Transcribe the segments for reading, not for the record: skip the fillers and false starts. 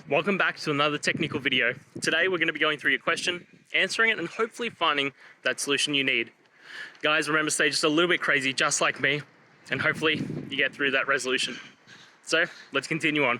Welcome back to another technical video. Today we're going to be going through your question, answering it, and hopefully finding that solution you need. Guys, remember, stay just a little bit crazy, just like me, and hopefully you get through that resolution. So let's continue on.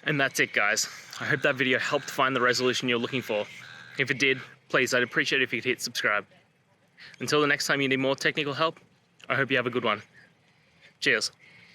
And that's it, guys. I hope that video helped find the resolution you're looking for. If it did, please, I'd appreciate it if you could hit subscribe. Until the next time you need more technical help, I hope you have a good one. Cheers.